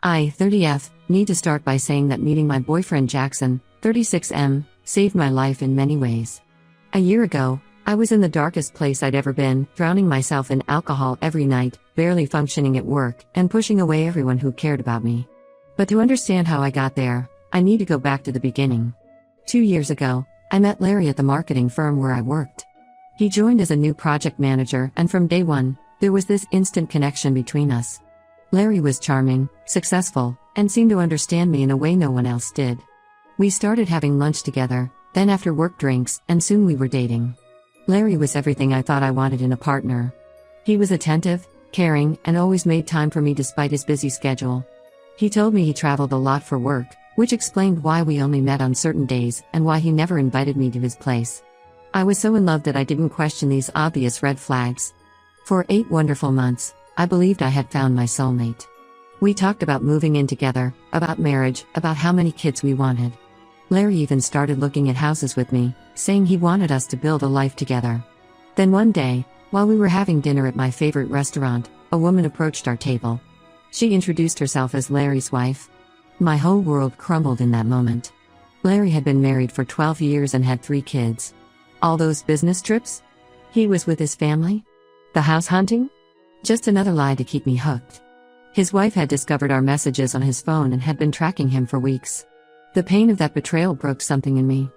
I, 30F, need to start by saying that meeting my boyfriend Jackson, 36M, saved my life in many ways. A year ago, I was in the darkest place I'd ever been, drowning myself in alcohol every night, barely functioning at work, and pushing away everyone who cared about me. But to understand how I got there, I need to go back to the beginning. 2 years ago, I met Larry at the marketing firm where I worked. He joined as a new project manager, and from day one, there was this instant connection between us. Larry was charming, successful, and seemed to understand me in a way no one else did. We started having lunch together, then after work drinks, and soon we were dating. Larry was everything I thought I wanted in a partner. He was attentive, caring, and always made time for me despite his busy schedule. He told me he traveled a lot for work, which explained why we only met on certain days and why he never invited me to his place. I was so in love that I didn't question these obvious red flags. For 8 wonderful months, I believed I had found my soulmate. We talked about moving in together, about marriage, about how many kids we wanted. Larry even started looking at houses with me, saying he wanted us to build a life together. Then one day, while we were having dinner at my favorite restaurant, a woman approached our table. She introduced herself as Larry's wife. My whole world crumbled in that moment. Larry had been married for 12 years and had 3 kids. All those business trips? He was with his family? The house hunting? Just another lie to keep me hooked. His wife had discovered our messages on his phone and had been tracking him for weeks. The pain of that betrayal broke something in me.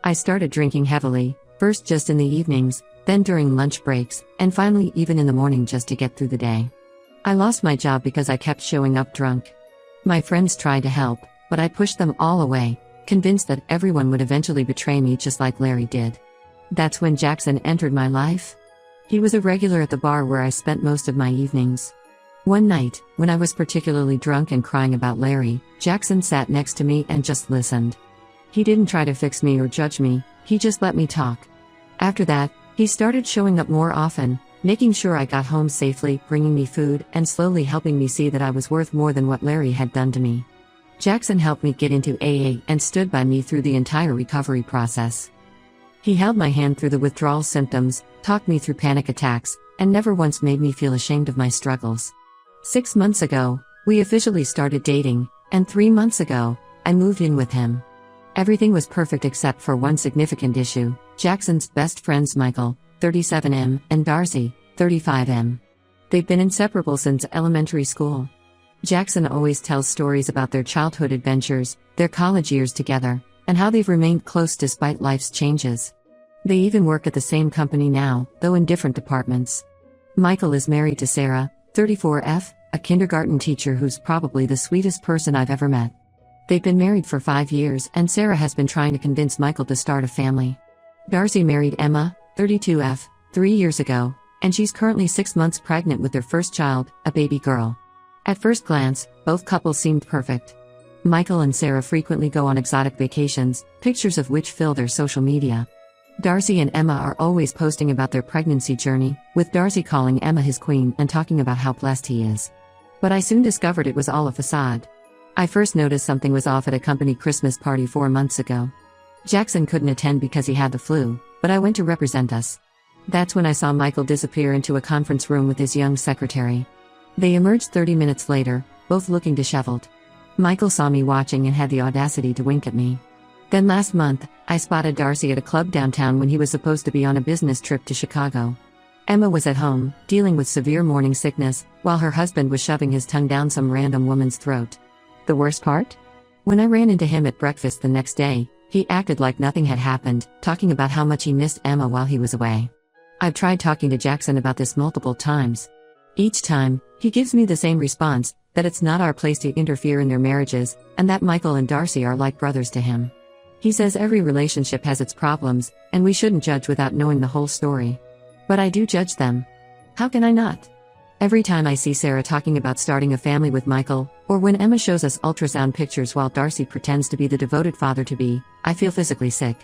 I started drinking heavily, first just in the evenings, then during lunch breaks, and finally even in the morning just to get through the day. I lost my job because I kept showing up drunk. My friends tried to help, but I pushed them all away, convinced that everyone would eventually betray me just like Larry did. That's when Jackson entered my life. He was a regular at the bar where I spent most of my evenings. One night, when I was particularly drunk and crying about Larry, Jackson sat next to me and just listened. He didn't try to fix me or judge me, he just let me talk. After that, he started showing up more often, making sure I got home safely, bringing me food, and slowly helping me see that I was worth more than what Larry had done to me. Jackson helped me get into AA and stood by me through the entire recovery process. He held my hand through the withdrawal symptoms, talked me through panic attacks, and never once made me feel ashamed of my struggles. 6 months ago, we officially started dating, and 3 months ago, I moved in with him. Everything was perfect except for one significant issue: Jackson's best friends Michael, 37M, and Darcy, 35M. They've been inseparable since elementary school. Jackson always tells stories about their childhood adventures, their college years together, and how they've remained close despite life's changes. They even work at the same company now, though in different departments. Michael is married to Sarah, 34F, a kindergarten teacher who's probably the sweetest person I've ever met. They've been married for 5 years, and Sarah has been trying to convince Michael to start a family. Darcy married Emma, 32F, 3 years ago, and she's currently 6 months pregnant with their first child, a baby girl. At first glance, both couples seemed perfect. Michael and Sarah frequently go on exotic vacations, pictures of which fill their social media. Darcy and Emma are always posting about their pregnancy journey, with Darcy calling Emma his queen and talking about how blessed he is. But I soon discovered it was all a facade. I first noticed something was off at a company Christmas party 4 months ago. Jackson couldn't attend because he had the flu, but I went to represent us. That's when I saw Michael disappear into a conference room with his young secretary. They emerged 30 minutes later, both looking disheveled. Michael saw me watching and had the audacity to wink at me. Then last month, I spotted Darcy at a club downtown when he was supposed to be on a business trip to Chicago. Emma was at home, dealing with severe morning sickness, while her husband was shoving his tongue down some random woman's throat. The worst part? When I ran into him at breakfast the next day, he acted like nothing had happened, talking about how much he missed Emma while he was away. I've tried talking to Jackson about this multiple times. Each time, he gives me the same response, that it's not our place to interfere in their marriages, and that Michael and Darcy are like brothers to him. He says every relationship has its problems, and we shouldn't judge without knowing the whole story. But I do judge them. How can I not? Every time I see Sarah talking about starting a family with Michael, or when Emma shows us ultrasound pictures while Darcy pretends to be the devoted father-to-be, I feel physically sick.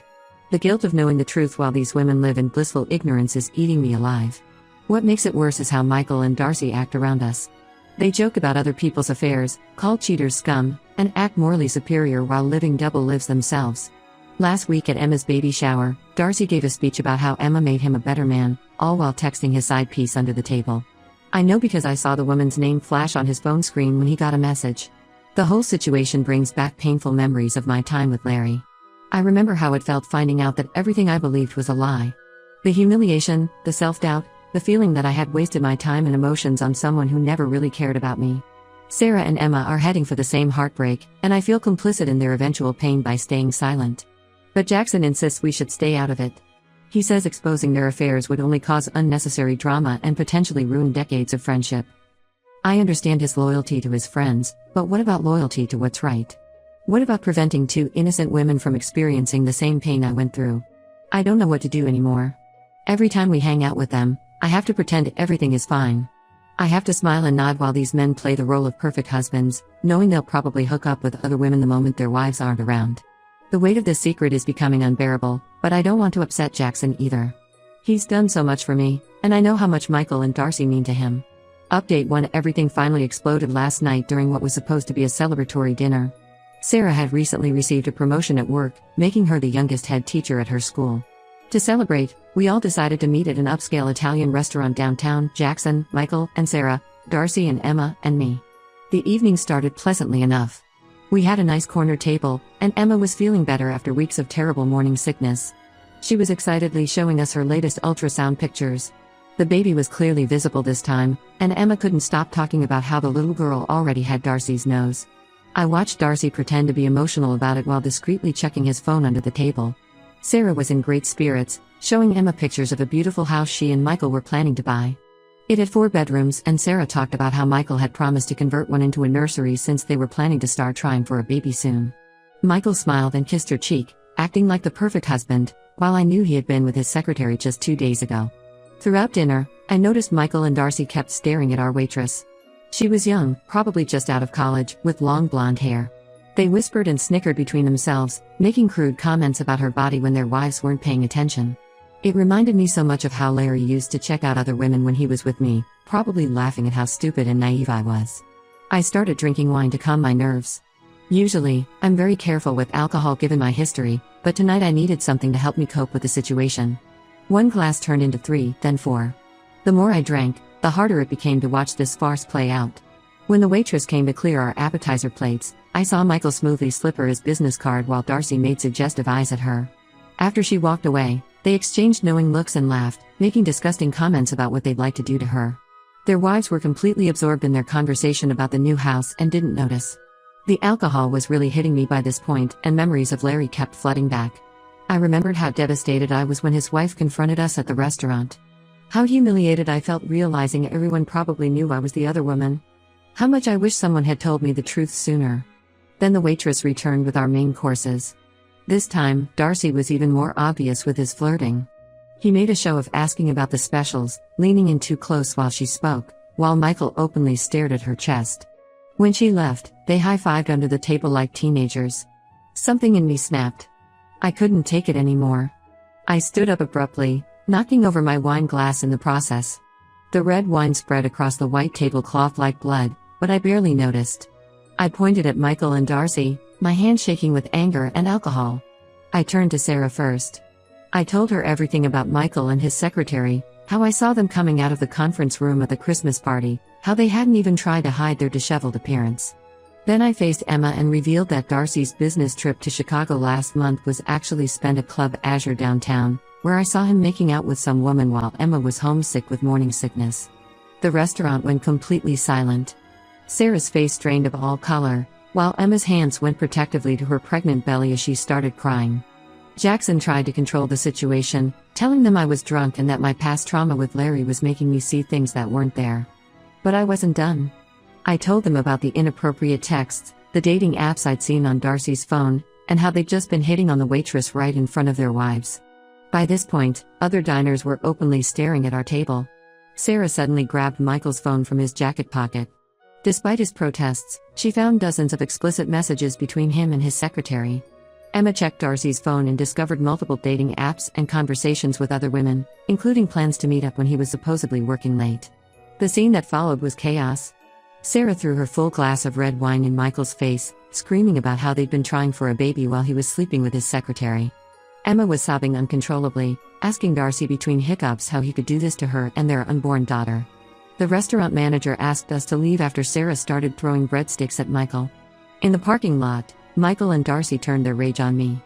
The guilt of knowing the truth while these women live in blissful ignorance is eating me alive. What makes it worse is how Michael and Darcy act around us. They joke about other people's affairs, call cheaters scum, and act morally superior while living double lives themselves. Last week at Emma's baby shower, Darcy gave a speech about how Emma made him a better man, all while texting his side piece under the table. I know because I saw the woman's name flash on his phone screen when he got a message. The whole situation brings back painful memories of my time with Larry. I remember how it felt finding out that everything I believed was a lie. The humiliation, the self-doubt, the feeling that I had wasted my time and emotions on someone who never really cared about me. Sarah and Emma are heading for the same heartbreak, and I feel complicit in their eventual pain by staying silent. But Jackson insists we should stay out of it. He says exposing their affairs would only cause unnecessary drama and potentially ruin decades of friendship. I understand his loyalty to his friends, but what about loyalty to what's right? What about preventing two innocent women from experiencing the same pain I went through? I don't know what to do anymore. Every time we hang out with them, I have to pretend everything is fine. I have to smile and nod while these men play the role of perfect husbands, knowing they'll probably hook up with other women the moment their wives aren't around. The weight of this secret is becoming unbearable, but I don't want to upset Jackson either. He's done so much for me, and I know how much Michael and Darcy mean to him. Update 1: Everything finally exploded last night during what was supposed to be a celebratory dinner. Sarah had recently received a promotion at work, making her the youngest head teacher at her school. To celebrate, we all decided to meet at an upscale Italian restaurant downtown: Jackson, Michael, and Sarah, Darcy and Emma, and me. The evening started pleasantly enough. We had a nice corner table, and Emma was feeling better after weeks of terrible morning sickness. She was excitedly showing us her latest ultrasound pictures. The baby was clearly visible this time, and Emma couldn't stop talking about how the little girl already had Darcy's nose. I watched Darcy pretend to be emotional about it while discreetly checking his phone under the table. Sarah was in great spirits, showing Emma pictures of a beautiful house she and Michael were planning to buy. It had 4 bedrooms, and Sarah talked about how Michael had promised to convert one into a nursery since they were planning to start trying for a baby soon. Michael smiled and kissed her cheek, acting like the perfect husband, while I knew he had been with his secretary just 2 days ago. Throughout dinner, I noticed Michael and Darcy kept staring at our waitress. She was young, probably just out of college, with long blonde hair. They whispered and snickered between themselves, making crude comments about her body when their wives weren't paying attention. It reminded me so much of how Larry used to check out other women when he was with me, probably laughing at how stupid and naive I was. I started drinking wine to calm my nerves. Usually, I'm very careful with alcohol given my history, but tonight I needed something to help me cope with the situation. 1 glass turned into 3, then 4. The more I drank, the harder it became to watch this farce play out. When the waitress came to clear our appetizer plates, I saw Michael smoothly slip her his business card while Darcy made suggestive eyes at her. After she walked away, they exchanged knowing looks and laughed, making disgusting comments about what they'd like to do to her. Their wives were completely absorbed in their conversation about the new house and didn't notice. The alcohol was really hitting me by this point, and memories of Larry kept flooding back. I remembered how devastated I was when his wife confronted us at the restaurant. How humiliated I felt realizing everyone probably knew I was the other woman. How much I wish someone had told me the truth sooner. Then the waitress returned with our main courses. This time, Darcy was even more obvious with his flirting. He made a show of asking about the specials, leaning in too close while she spoke, while Michael openly stared at her chest. When she left, they high-fived under the table like teenagers. Something in me snapped. I couldn't take it anymore. I stood up abruptly, knocking over my wine glass in the process. The red wine spread across the white tablecloth like blood, but I barely noticed. I pointed at Michael and Darcy, my hand shaking with anger and alcohol. I turned to Sarah first. I told her everything about Michael and his secretary, how I saw them coming out of the conference room at the Christmas party, how they hadn't even tried to hide their disheveled appearance. Then I faced Emma and revealed that Darcy's business trip to Chicago last month was actually spent at Club Azure downtown, where I saw him making out with some woman while Emma was homesick with morning sickness. The restaurant went completely silent. Sarah's face drained of all color, while Emma's hands went protectively to her pregnant belly as she started crying. Jackson tried to control the situation, telling them I was drunk and that my past trauma with Larry was making me see things that weren't there. But I wasn't done. I told them about the inappropriate texts, the dating apps I'd seen on Darcy's phone, and how they'd just been hitting on the waitress right in front of their wives. By this point, other diners were openly staring at our table. Sarah suddenly grabbed Michael's phone from his jacket pocket. Despite his protests, she found dozens of explicit messages between him and his secretary. Emma checked Darcy's phone and discovered multiple dating apps and conversations with other women, including plans to meet up when he was supposedly working late. The scene that followed was chaos. Sarah threw her full glass of red wine in Michael's face, screaming about how they'd been trying for a baby while he was sleeping with his secretary. Emma was sobbing uncontrollably, asking Darcy between hiccups how he could do this to her and their unborn daughter. The restaurant manager asked us to leave after Sarah started throwing breadsticks at Michael. In the parking lot, Michael and Darcy turned their rage on me.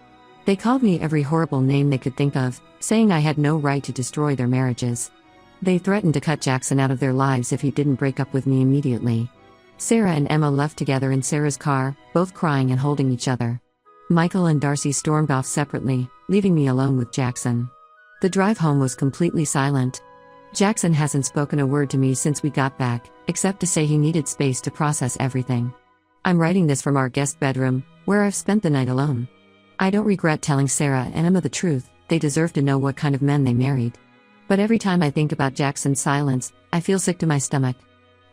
They called me every horrible name they could think of, saying I had no right to destroy their marriages. They threatened to cut Jackson out of their lives if he didn't break up with me immediately. Sarah and Emma left together in Sarah's car, both crying and holding each other. Michael and Darcy stormed off separately, leaving me alone with Jackson. The drive home was completely silent. Jackson hasn't spoken a word to me since we got back, except to say he needed space to process everything. I'm writing this from our guest bedroom, where I've spent the night alone. I don't regret telling Sarah and Emma the truth, they deserve to know what kind of men they married. But every time I think about Jackson's silence, I feel sick to my stomach.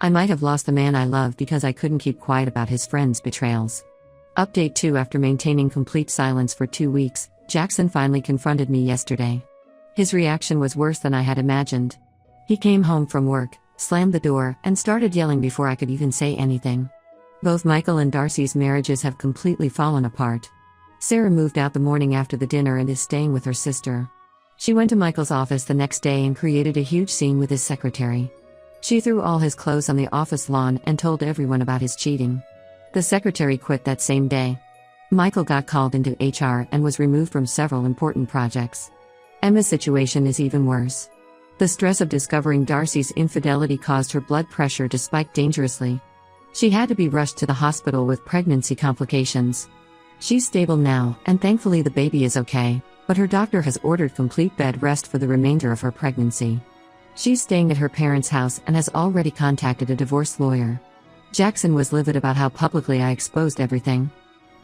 I might have lost the man I love because I couldn't keep quiet about his friends' betrayals. Update 2: After maintaining complete silence for 2 weeks, Jackson finally confronted me yesterday. His reaction was worse than I had imagined. He came home from work, slammed the door, and started yelling before I could even say anything. Both Michael and Darcy's marriages have completely fallen apart. Sarah moved out the morning after the dinner and is staying with her sister. She went to Michael's office the next day and created a huge scene with his secretary. She threw all his clothes on the office lawn and told everyone about his cheating. The secretary quit that same day. Michael got called into HR and was removed from several important projects. Emma's situation is even worse. The stress of discovering Darcy's infidelity caused her blood pressure to spike dangerously. She had to be rushed to the hospital with pregnancy complications. She's stable now, and thankfully the baby is okay, but her doctor has ordered complete bed rest for the remainder of her pregnancy. She's staying at her parents' house and has already contacted a divorce lawyer. Jackson was livid about how publicly I exposed everything.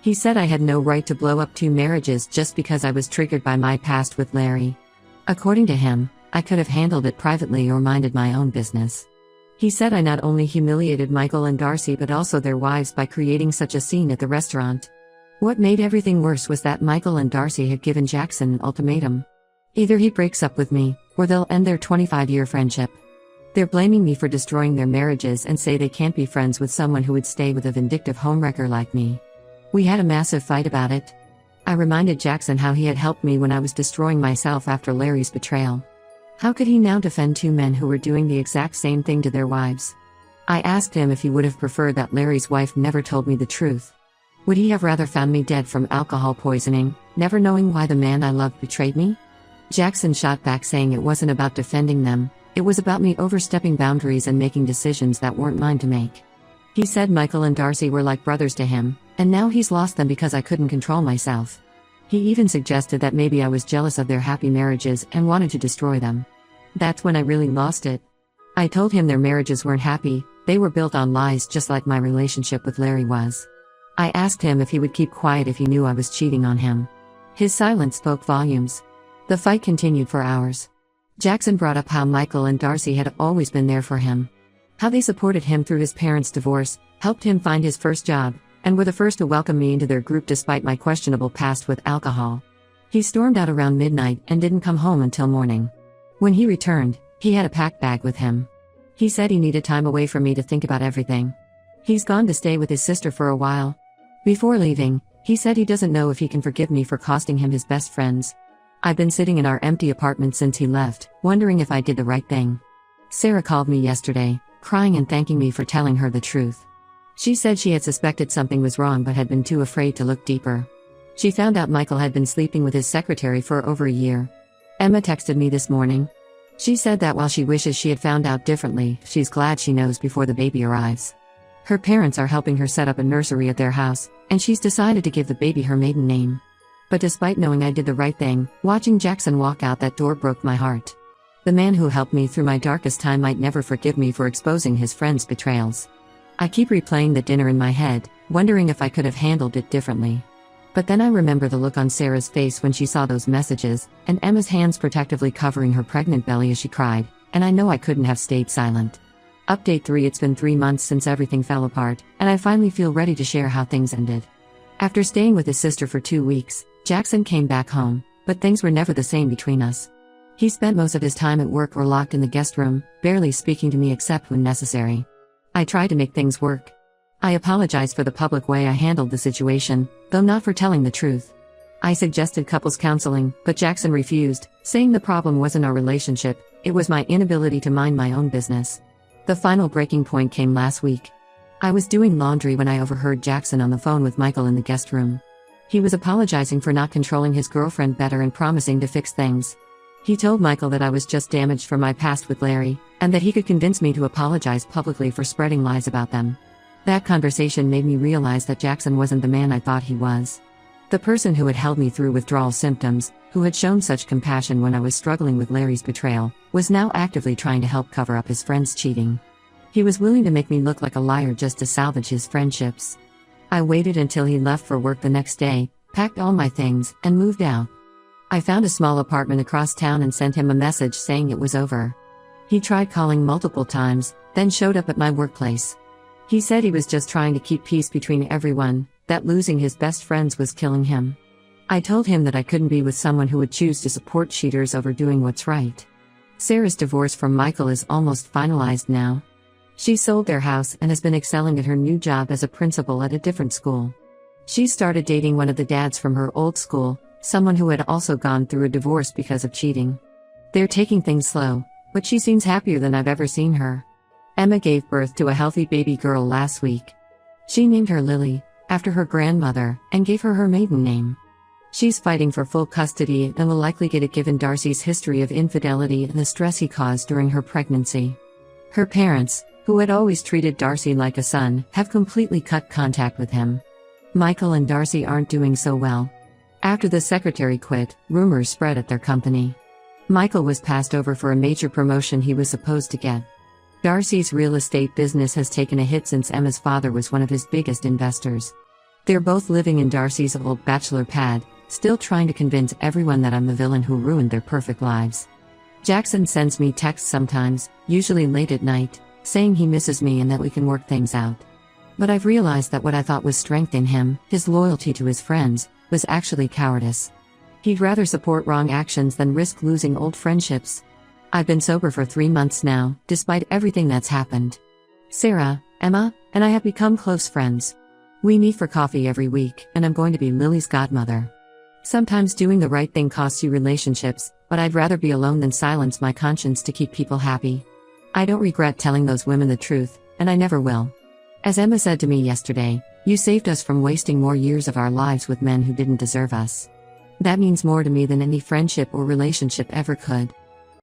He said I had no right to blow up 2 marriages just because I was triggered by my past with Larry. According to him, I could have handled it privately or minded my own business. He said I not only humiliated Michael and Darcy but also their wives by creating such a scene at the restaurant. What made everything worse was that Michael and Darcy had given Jackson an ultimatum. Either he breaks up with me, or they'll end their 25-year friendship. They're blaming me for destroying their marriages and say they can't be friends with someone who would stay with a vindictive homewrecker like me. We had a massive fight about it. I reminded Jackson how he had helped me when I was destroying myself after Larry's betrayal. How could he now defend 2 men who were doing the exact same thing to their wives? I asked him if he would have preferred that Larry's wife never told me the truth. Would he have rather found me dead from alcohol poisoning, never knowing why the man I loved betrayed me? Jackson shot back saying it wasn't about defending them, it was about me overstepping boundaries and making decisions that weren't mine to make. He said Michael and Darcy were like brothers to him, and now he's lost them because I couldn't control myself. He even suggested that maybe I was jealous of their happy marriages and wanted to destroy them. That's when I really lost it. I told him their marriages weren't happy, they were built on lies just like my relationship with Larry was. I asked him if he would keep quiet if he knew I was cheating on him. His silence spoke volumes. The fight continued for hours. Jackson brought up how Michael and Darcy had always been there for him. How they supported him through his parents' divorce, helped him find his first job, and were the first to welcome me into their group despite my questionable past with alcohol. He stormed out around midnight and didn't come home until morning. When he returned, he had a packed bag with him. He said he needed time away from me to think about everything. He's gone to stay with his sister for a while. Before leaving, he said he doesn't know if he can forgive me for costing him his best friends. I've been sitting in our empty apartment since he left, wondering if I did the right thing. Sarah called me yesterday, crying and thanking me for telling her the truth. She said she had suspected something was wrong but had been too afraid to look deeper. She found out Michael had been sleeping with his secretary for over a year. Emma texted me this morning. She said that while she wishes she had found out differently, she's glad she knows before the baby arrives. Her parents are helping her set up a nursery at their house, and she's decided to give the baby her maiden name. But despite knowing I did the right thing, watching Jackson walk out that door broke my heart. The man who helped me through my darkest time might never forgive me for exposing his friends' betrayals. I keep replaying the dinner in my head, wondering if I could have handled it differently. But then I remember the look on Sarah's face when she saw those messages, and Emma's hands protectively covering her pregnant belly as she cried, and I know I couldn't have stayed silent. Update 3: It's been 3 months since everything fell apart, and I finally feel ready to share how things ended. After staying with his sister for 2 weeks, Jackson came back home, but things were never the same between us. He spent most of his time at work or locked in the guest room, barely speaking to me except when necessary. I tried to make things work. I apologized for the public way I handled the situation, though not for telling the truth. I suggested couples counseling, but Jackson refused, saying the problem wasn't our relationship, it was my inability to mind my own business. The final breaking point came last week. I was doing laundry when I overheard Jackson on the phone with Michael in the guest room. He was apologizing for not controlling his girlfriend better and promising to fix things. He told Michael that I was just damaged from my past with Larry, and that he could convince me to apologize publicly for spreading lies about them. That conversation made me realize that Jackson wasn't the man I thought he was. The person who had held me through withdrawal symptoms, who had shown such compassion when I was struggling with Larry's betrayal, was now actively trying to help cover up his friend's cheating. He was willing to make me look like a liar just to salvage his friendships. I waited until he left for work the next day, packed all my things, and moved out. I found a small apartment across town and sent him a message saying it was over. He tried calling multiple times, then showed up at my workplace. He said he was just trying to keep peace between everyone, that losing his best friends was killing him. I told him that I couldn't be with someone who would choose to support cheaters over doing what's right. Sarah's divorce from Michael is almost finalized now. She sold their house and has been excelling at her new job as a principal at a different school. She started dating one of the dads from her old school, someone who had also gone through a divorce because of cheating. They're taking things slow, but she seems happier than I've ever seen her. Emma gave birth to a healthy baby girl last week. She named her Lily, after her grandmother, and gave her maiden name. She's fighting for full custody and will likely get it given Darcy's history of infidelity and the stress he caused during her pregnancy. Her parents, who had always treated Darcy like a son, have completely cut contact with him. Michael and Darcy aren't doing so well. After the secretary quit, rumors spread at their company. Michael was passed over for a major promotion he was supposed to get. Darcy's real estate business has taken a hit since Emma's father was one of his biggest investors. They're both living in Darcy's old bachelor pad, still trying to convince everyone that I'm the villain who ruined their perfect lives. Jackson sends me texts sometimes, usually late at night, saying he misses me and that we can work things out. But I've realized that what I thought was strength in him, his loyalty to his friends, was actually cowardice. He'd rather support wrong actions than risk losing old friendships. I've been sober for 3 months now, despite everything that's happened. Sarah, Emma, and I have become close friends. We meet for coffee every week, and I'm going to be Lily's godmother. Sometimes doing the right thing costs you relationships, but I'd rather be alone than silence my conscience to keep people happy. I don't regret telling those women the truth, and I never will. As Emma said to me yesterday, you saved us from wasting more years of our lives with men who didn't deserve us. That means more to me than any friendship or relationship ever could.